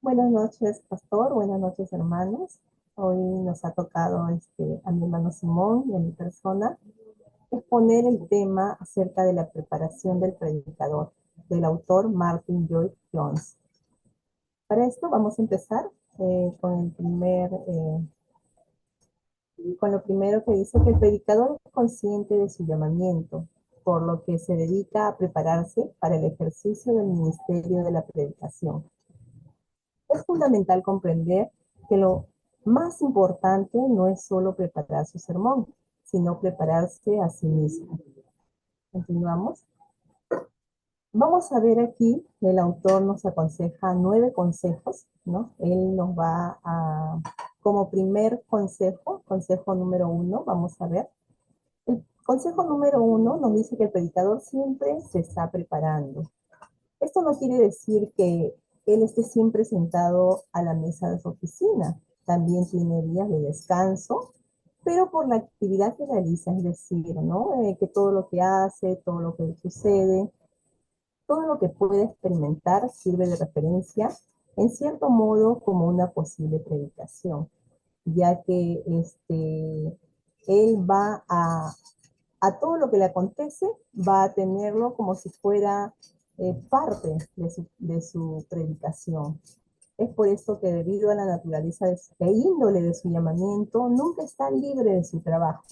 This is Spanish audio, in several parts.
Buenas noches, pastor. Buenas noches, hermanos. Hoy nos ha tocado a mi hermano Simón y a mi persona exponer el tema acerca de la preparación del predicador, del autor Martin Lloyd Jones. Para esto vamos a empezar con lo primero que dice que el predicador es consciente de su llamamiento, por lo que se dedica a prepararse para el ejercicio del ministerio de la predicación. Es fundamental comprender que lo más importante no es solo preparar su sermón, sino prepararse a sí mismo. Continuamos. Vamos a ver aquí, el autor nos aconseja 9 consejos, ¿no? Él nos va a, como primer consejo, consejo número 1, vamos a ver. El consejo número 1 nos dice que el predicador siempre se está preparando. Esto no quiere decir que él esté siempre sentado a la mesa de su oficina. También tiene días de descanso, pero por la actividad que realiza, es decir, ¿no? Que todo lo que hace, todo lo que sucede, todo lo que puede experimentar sirve de referencia, en cierto modo, como una posible predicación, ya que él va a todo lo que le acontece, va a tenerlo como si fuera parte de su predicación. Es por esto que debido a la naturaleza e índole de su llamamiento, nunca está libre de su trabajo.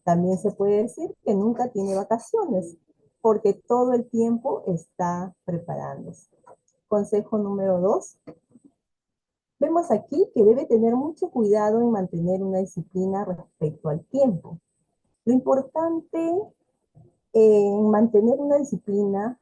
También se puede decir que nunca tiene vacaciones, porque todo el tiempo está preparándose. Consejo número 2. Vemos aquí que debe tener mucho cuidado en mantener una disciplina respecto al tiempo. Lo importante en mantener una disciplina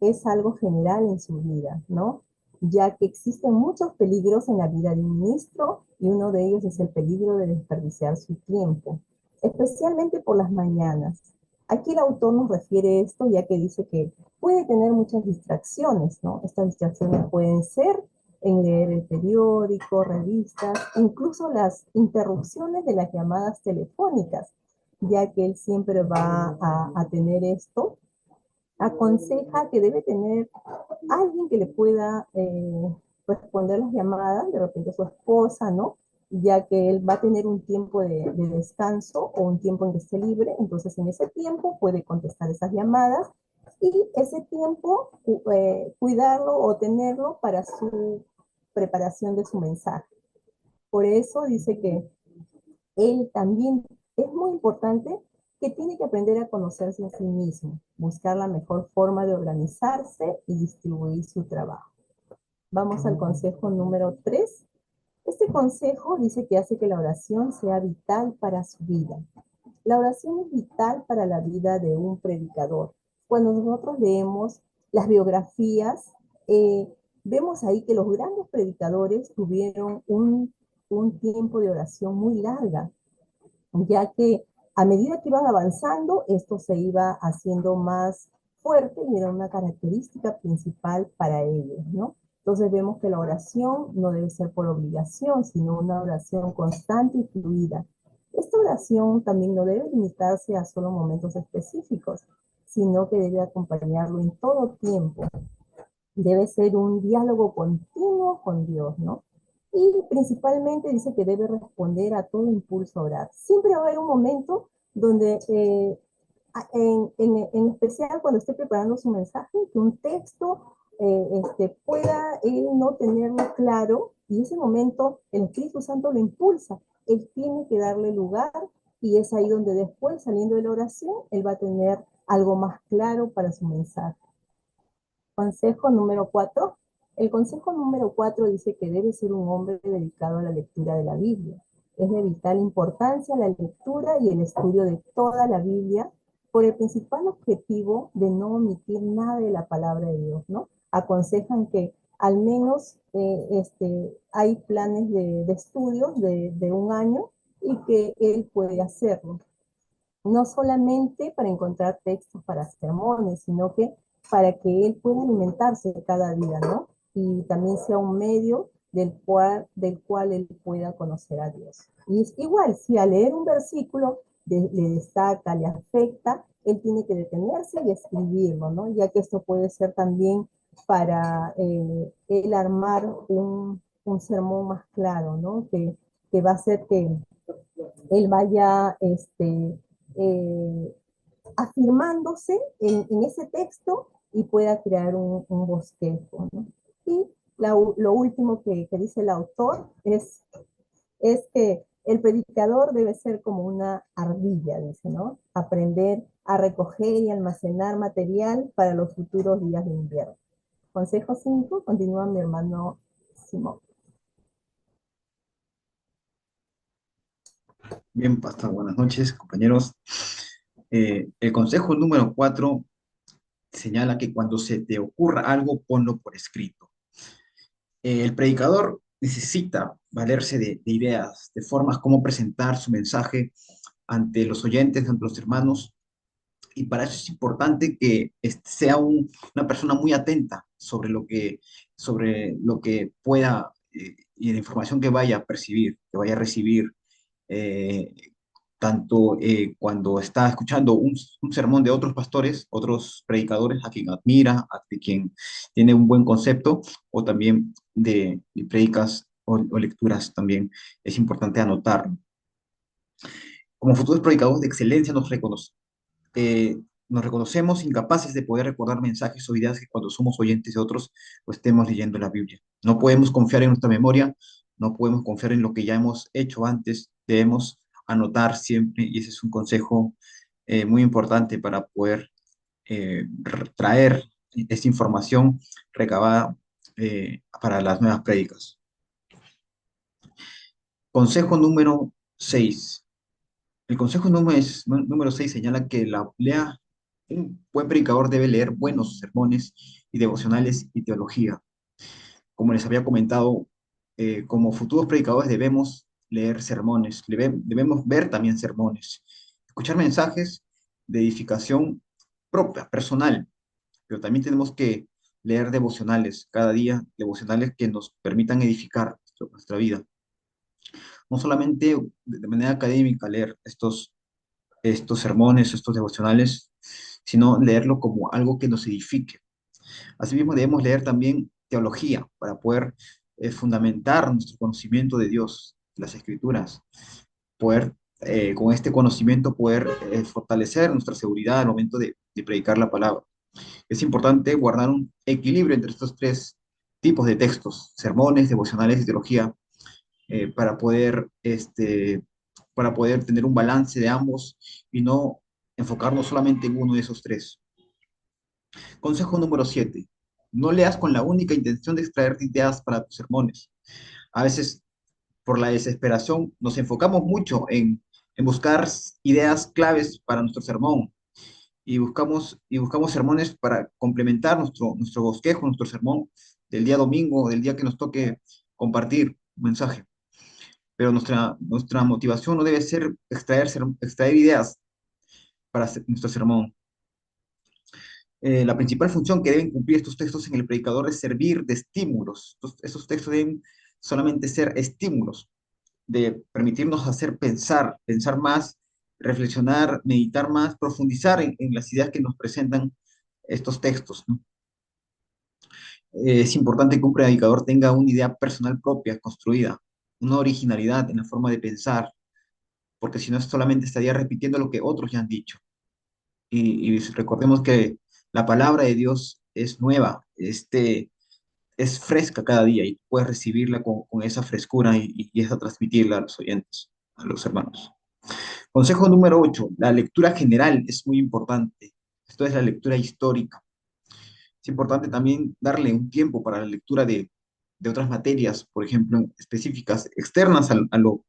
es algo general en su vida, ¿no? Ya que existen muchos peligros en la vida de un ministro y uno de ellos es el peligro de desperdiciar su tiempo, especialmente por las mañanas. Aquí el autor nos refiere esto ya que dice que puede tener muchas distracciones, ¿no? Estas distracciones pueden ser en leer el periódico, revistas, incluso las interrupciones de las llamadas telefónicas, ya que él siempre va a tener esto. Aconseja que debe tener alguien que le pueda responder las llamadas, de repente su esposa, ¿no? Ya que él va a tener un tiempo de descanso o un tiempo en que esté libre, entonces en ese tiempo puede contestar esas llamadas y ese tiempo cuidarlo o tenerlo para su preparación de su mensaje. Por eso dice que él también es muy importante que tiene que aprender a conocerse a sí mismo, buscar la mejor forma de organizarse y distribuir su trabajo. Vamos al consejo número 3. Este consejo dice que hace que la oración sea vital para su vida. La oración es vital para la vida de un predicador. Cuando nosotros leemos las biografías, vemos ahí que los grandes predicadores tuvieron un tiempo de oración muy larga, ya que a medida que iban avanzando, esto se iba haciendo más fuerte y era una característica principal para ellos, ¿no? Entonces vemos que la oración no debe ser por obligación, sino una oración constante y fluida. Esta oración también no debe limitarse a solo momentos específicos, sino que debe acompañarlo en todo tiempo. Debe ser un diálogo continuo con Dios, ¿no? Y principalmente dice que debe responder a todo impulso a orar. Siempre va a haber un momento donde, en especial cuando esté preparando su mensaje, que un texto pueda él no tenerlo claro, y ese momento el Espíritu Santo lo impulsa. Él tiene que darle lugar, y es ahí donde después, saliendo de la oración, él va a tener algo más claro para su mensaje. Consejo número 4. El consejo número 4 dice que debe ser un hombre dedicado a la lectura de la Biblia. Es de vital importancia la lectura y el estudio de toda la Biblia por el principal objetivo de no omitir nada de la palabra de Dios, ¿no? Aconsejan que al menos hay planes de estudios de un año y que él puede hacerlo no solamente para encontrar textos para sermones, sino que para que él pueda alimentarse cada día, ¿no? Y también sea un medio del cual él pueda conocer a Dios. Y es igual, si al leer un versículo le destaca, le afecta, él tiene que detenerse y escribirlo, ¿no? Ya que esto puede ser también para él armar un sermón más claro, ¿no? Que va a hacer que él vaya afirmándose en ese texto y pueda crear un bosquejo, ¿no? Y lo último que dice el autor es que el predicador debe ser como una ardilla, dice, ¿no? Aprender a recoger y almacenar material para los futuros días de invierno. Consejo 5, continúa mi hermano Simón. Bien, pastor, buenas noches, compañeros. El consejo número 4 señala que cuando se te ocurra algo, ponlo por escrito. El predicador necesita valerse de ideas, de formas como presentar su mensaje ante los oyentes, ante los hermanos, y para eso es importante que sea una persona muy atenta sobre lo que pueda y la información que vaya a percibir, que vaya a recibir, eh, tanto cuando está escuchando un sermón de otros pastores, otros predicadores a quien admira, a quien tiene un buen concepto, o también de prédicas o lecturas también es importante anotarlo. Como futuros predicadores de excelencia eh, nos reconocemos incapaces de poder recordar mensajes o ideas que cuando somos oyentes de otros o estemos leyendo la Biblia. No podemos confiar en nuestra memoria, no podemos confiar en lo que ya hemos hecho antes, debemos anotar siempre y ese es un consejo muy importante para poder traer esta información recabada para las nuevas prédicas. Consejo número 6. El consejo número 6 señala que un buen predicador debe leer buenos sermones y devocionales y teología. Como les había comentado, como futuros predicadores debemos leer sermones, debemos ver también sermones, escuchar mensajes de edificación propia, personal, pero también tenemos que leer devocionales cada día, devocionales que nos permitan edificar nuestra vida. No solamente de manera académica leer estos sermones, estos devocionales, sino leerlo como algo que nos edifique. Asimismo, debemos leer también teología para poder fundamentar nuestro conocimiento de Dios, las Escrituras, poder con este conocimiento poder fortalecer nuestra seguridad al momento de predicar la palabra. Es importante guardar un equilibrio entre estos tres tipos de textos, sermones, devocionales y teología, para para poder tener un balance de ambos y no enfocarnos solamente en uno de esos tres. Consejo número 7. No leas con la única intención de extraer ideas para tus sermones. A veces, por la desesperación, nos enfocamos mucho en buscar ideas claves para nuestro sermón y buscamos sermones para complementar nuestro bosquejo, nuestro sermón del día domingo, del día que nos toque compartir un mensaje. Pero nuestra motivación no debe ser extraer ideas para nuestro sermón. La principal función que deben cumplir estos textos en el predicador es servir de estímulos. Estos textos deben solamente ser estímulos, de permitirnos hacer pensar más, reflexionar, meditar más, profundizar en las ideas que nos presentan estos textos, ¿no? Es importante que un predicador tenga una idea personal propia, construida, una originalidad en la forma de pensar, porque si no solamente estaría repitiendo lo que otros ya han dicho. Y recordemos que la palabra de Dios es nueva, es fresca cada día y puedes recibirla con esa frescura y esa transmitirla a los oyentes, a los hermanos. Consejo número 8, la lectura general es muy importante. Esto es la lectura histórica. Es importante también darle un tiempo para la lectura de otras materias, por ejemplo, específicas, externas a lo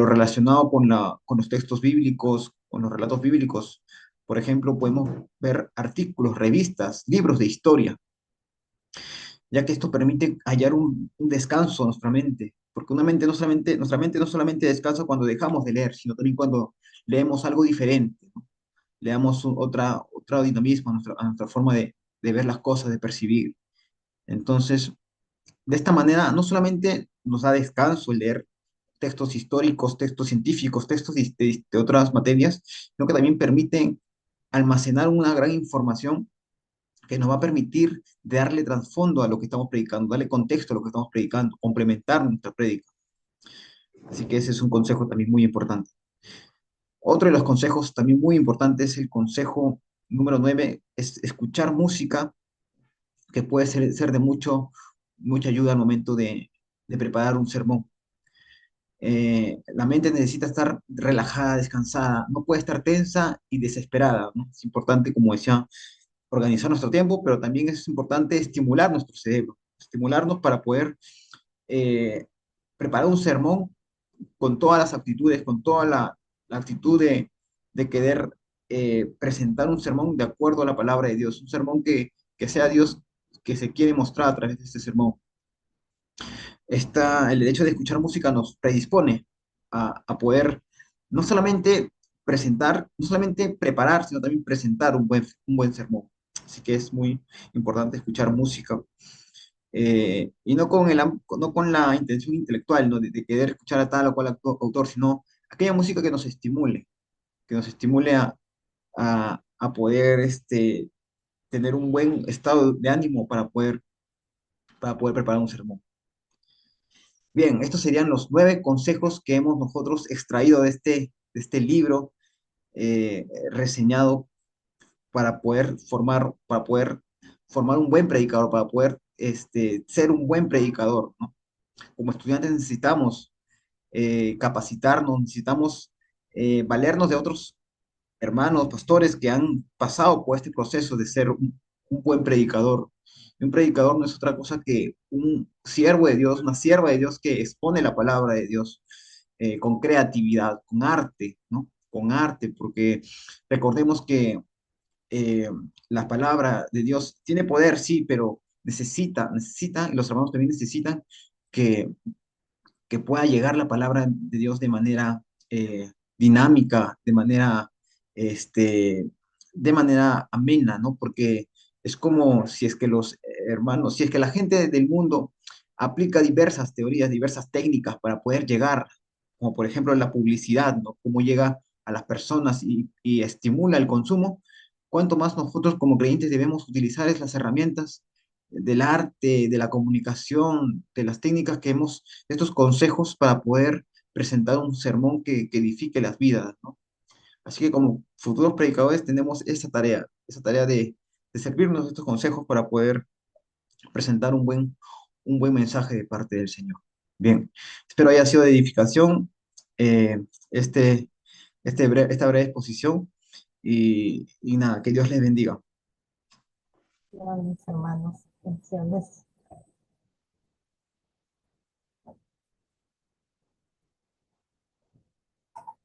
relacionado con los textos bíblicos, con los relatos bíblicos. Por ejemplo, podemos ver artículos, revistas, libros de historia, ya que esto permite hallar un descanso a nuestra mente, porque nuestra mente no solamente descansa cuando dejamos de leer, sino también cuando leemos algo diferente, ¿no? Le damos otro dinamismo a nuestra forma de ver las cosas, de percibir. Entonces, de esta manera, no solamente nos da descanso el leer textos históricos, textos científicos, textos de otras materias, sino que también permiten almacenar una gran información que nos va a permitir darle trasfondo a lo que estamos predicando, darle contexto a lo que estamos predicando, complementar nuestra prédica. Así que ese es un consejo también muy importante. Otro de los consejos también muy importantes, el consejo número 9, es escuchar música que puede ser de mucha ayuda al momento de preparar un sermón. La mente necesita estar relajada, descansada, no puede estar tensa y desesperada, ¿no? Es importante, como decía, organizar nuestro tiempo, pero también es importante estimular nuestro cerebro, estimularnos para poder eh, preparar un sermón con todas las aptitudes, con toda la actitud de querer presentar un sermón de acuerdo a la palabra de Dios, un sermón que sea Dios que se quiere mostrar a través de este sermón. El hecho de escuchar música nos predispone a poder no solamente presentar, no solamente preparar, sino también presentar un buen sermón. Así que es muy importante escuchar música y no con la intención intelectual, ¿no? De querer escuchar a tal o cual autor, sino aquella música que nos estimule a poder tener un buen estado de ánimo para poder preparar un sermón. Bien, estos serían los 9 consejos que hemos nosotros extraído de este libro reseñado para poder formar un buen predicador, para poder ser un buen predicador, ¿no? Como estudiantes necesitamos capacitarnos, necesitamos valernos de otros hermanos, pastores que han pasado por este proceso de ser un buen predicador. Y un predicador no es otra cosa que un siervo de Dios, una sierva de Dios que expone la palabra de Dios con creatividad, con arte, ¿no? Con arte, porque recordemos que eh, la palabra de Dios tiene poder, sí, pero necesita, y los hermanos también necesitan que que pueda llegar la palabra de Dios de manera dinámica, de manera amena, ¿no? Porque es como si es que los hermanos, si es que la gente del mundo aplica diversas teorías, diversas técnicas para poder llegar, como por ejemplo la publicidad, ¿no? Cómo llega a las personas y estimula el consumo, cuanto más nosotros como creyentes debemos utilizar las herramientas del arte, de la comunicación, de las técnicas estos consejos para poder presentar un sermón que edifique las vidas, ¿no? Así que como futuros predicadores tenemos esa tarea de servirnos de estos consejos para poder presentar un buen mensaje de parte del Señor. Bien, espero haya sido de edificación eh, este, esta breve exposición y nada, que Dios les bendiga. Mis hermanos, bendiciones.